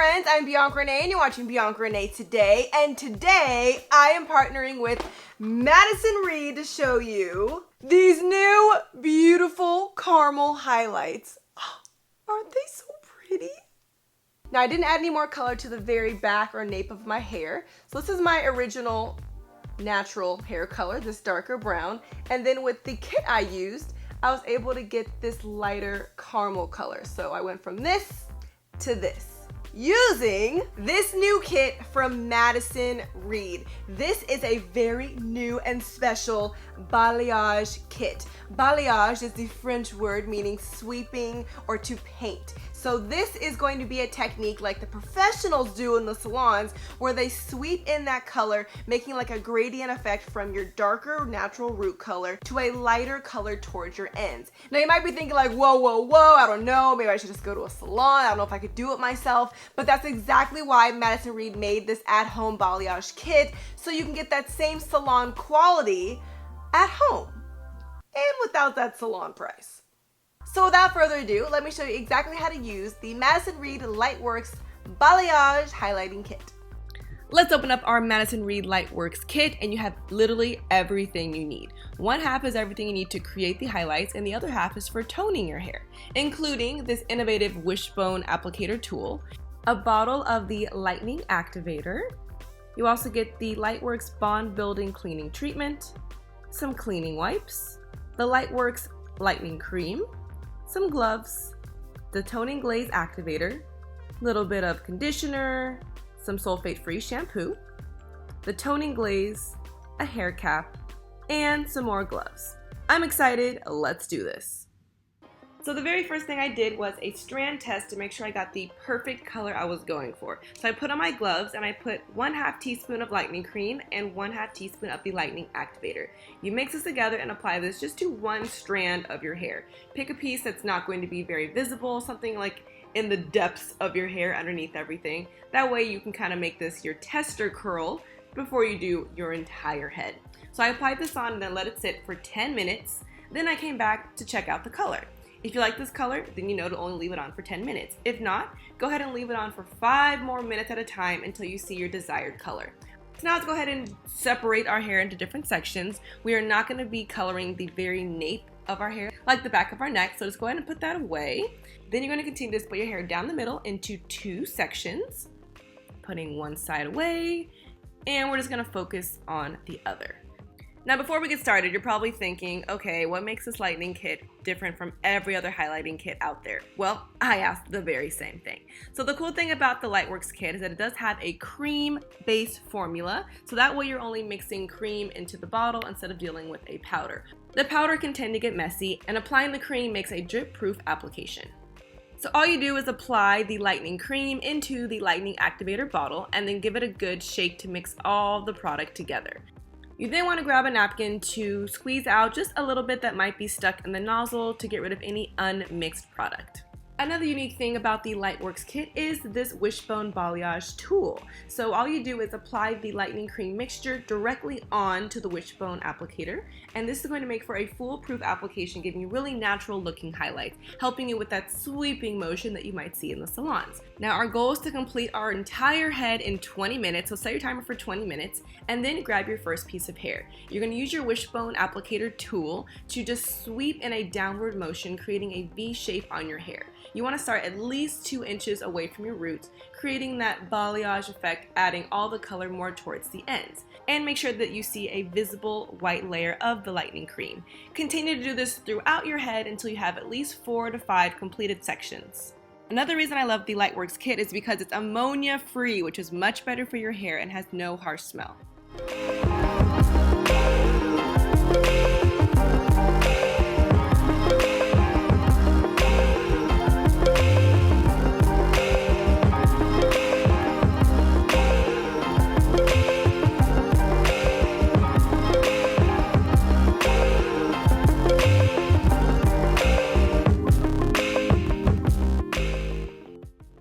friends, I'm Bianca Renee and you're watching Bianca Renee Today. And today I am partnering with Madison Reed to show you these new beautiful caramel highlights. Oh, aren't they so pretty? Now I didn't add any more color to the very back or nape of my hair. So this is my original natural hair color, this darker brown. And then with the kit I used, I was able to get this lighter caramel color. So I went from this to this using this new kit from Madison Reed. This is a very new and special balayage kit. Balayage is the French word meaning sweeping or to paint. So this is going to be a technique like the professionals do in the salons where they sweep in that color, making like a gradient effect from your darker natural root color to a lighter color towards your ends. Now you might be thinking like, whoa, I don't know, maybe I should just go to a salon. I don't know if I could do it myself, but that's exactly why Madison Reed made this at-home balayage kit, so you can get that same salon quality at home and without that salon price. So without further ado, let me show you exactly how to use the Madison Reed Lightworks Balayage Highlighting Kit. Let's open up our Madison Reed Lightworks kit and you have literally everything you need. One half is everything you need to create the highlights and the other half is for toning your hair, including this innovative wishbone applicator tool, a bottle of the lightning activator. You also get the Lightworks Bond Building Cleaning Treatment, some cleaning wipes, the Lightworks Lightning Cream, some gloves, the toning glaze activator, a little bit of conditioner, some sulfate-free shampoo, the toning glaze, a hair cap, and some more gloves. I'm excited, let's do this. So the very first thing I did was a strand test to make sure I got the perfect color I was going for. So I put on my gloves and I put 1/2 teaspoon of lightning cream and 1/2 teaspoon of the lightning activator. You mix this together and apply this just to one strand of your hair. Pick a piece that's not going to be very visible, something like in the depths of your hair underneath everything. That way you can kind of make this your tester curl before you do your entire head. So I applied this on and then let it sit for 10 minutes. Then I came back to check out the color. If you like this color, then you know to only leave it on for 10 minutes. If not, go ahead and leave it on for 5 more minutes at a time until you see your desired color. So now let's go ahead and separate our hair into different sections. We are not going to be coloring the very nape of our hair, like the back of our neck, so just go ahead and put that away. Then you're going to continue to split your hair down the middle into 2 sections, putting one side away, and we're just going to focus on the other. Now before we get started, you're probably thinking, okay, what makes this lightning kit different from every other highlighting kit out there? Well, I asked the very same thing. So the cool thing about the Lightworks kit is that it does have a cream-based formula, so that way you're only mixing cream into the bottle instead of dealing with a powder. The powder can tend to get messy, and applying the cream makes a drip-proof application. So all you do is apply the lightning cream into the lightning activator bottle and then give it a good shake to mix all the product together. You then want to grab a napkin to squeeze out just a little bit that might be stuck in the nozzle to get rid of any unmixed product. Another unique thing about the Lightworks kit is this wishbone balayage tool. So all you do is apply the lightning cream mixture directly onto the wishbone applicator, and this is going to make for a foolproof application, giving you really natural looking highlights, helping you with that sweeping motion that you might see in the salons. Now our goal is to complete our entire head in 20 minutes, so set your timer for 20 minutes, and then grab your first piece of hair. You're going to use your wishbone applicator tool to just sweep in a downward motion, creating a V shape on your hair. You want to start at least 2 inches away from your roots, creating that balayage effect, adding all the color more towards the ends. And make sure that you see a visible white layer of the lightning cream. Continue to do this throughout your head until you have at least 4 to 5 completed sections. Another reason I love the Lightworks kit is because it's ammonia free, which is much better for your hair and has no harsh smell.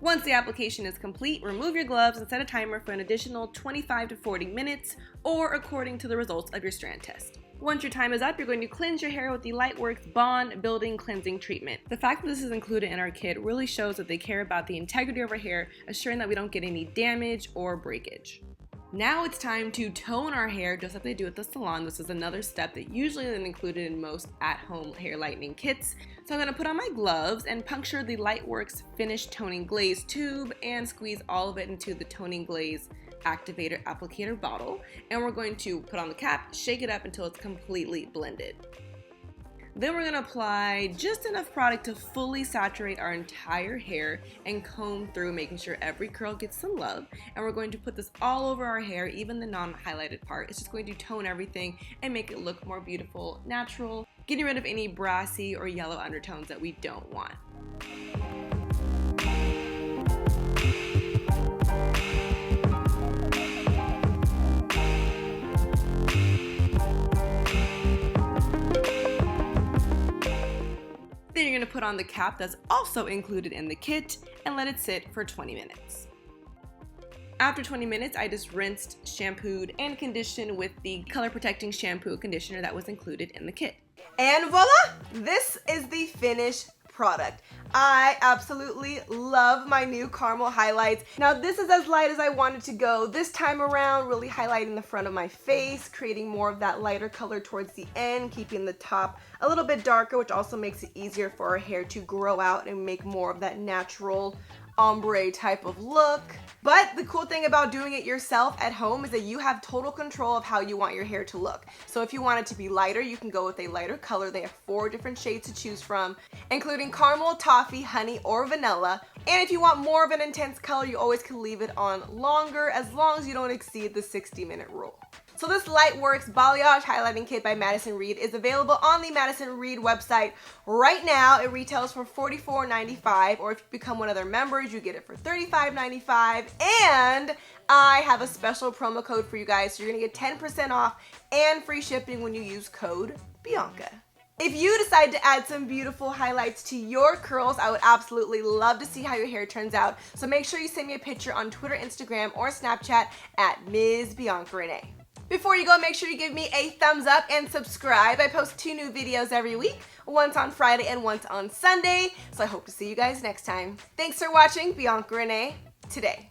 Once the application is complete, remove your gloves and set a timer for an additional 25 to 40 minutes, or according to the results of your strand test. Once your time is up, you're going to cleanse your hair with the Lightworks Bond Building Cleansing Treatment. The fact that this is included in our kit really shows that they care about the integrity of our hair, assuring that we don't get any damage or breakage. Now it's time to tone our hair just like they do at the salon. This is another step that usually isn't included in most at-home hair lightening kits. So I'm going to put on my gloves and puncture the Lightworks Finish Toning Glaze tube and squeeze all of it into the toning glaze activator applicator bottle, and we're going to put on the cap, shake it up until it's completely blended. Then we're going to apply just enough product to fully saturate our entire hair and comb through, making sure every curl gets some love. And we're going to put this all over our hair, even the non-highlighted part. It's just going to tone everything and make it look more beautiful, natural, getting rid of any brassy or yellow undertones that we don't want. Then you're going to put on the cap that's also included in the kit and let it sit for 20 minutes. After 20 minutes, I just rinsed, shampooed, and conditioned with the color protecting shampoo and conditioner that was included in the kit. And voila! This is the finished product. I absolutely love my new caramel highlights. Now this is as light as I wanted to go this time around, really highlighting the front of my face, creating more of that lighter color towards the end, keeping the top a little bit darker, which also makes it easier for our hair to grow out and make more of that natural ombre type of look. But the cool thing about doing it yourself at home is that you have total control of how you want your hair to look. So if you want it to be lighter, you can go with a lighter color. They have 4 different shades to choose from, including caramel, toffee, honey, or vanilla. And if you want more of an intense color, you always can leave it on longer, as long as you don't exceed the 60-minute rule. So this Lightworks Balayage Highlighting Kit by Madison Reed is available on the Madison Reed website right now. It retails for $44.95, or if you become one of their members, you get it for $35.95. And I have a special promo code for you guys, so you're gonna get 10% off and free shipping when you use code Bianca. If you decide to add some beautiful highlights to your curls, I would absolutely love to see how your hair turns out. So make sure you send me a picture on Twitter, Instagram, or Snapchat at Ms. BiancaRenee. Before you go, make sure you give me a thumbs up and subscribe. I post 2 new videos every week, once on Friday and once on Sunday. So I hope to see you guys next time. Thanks for watching BiancaRenee Today.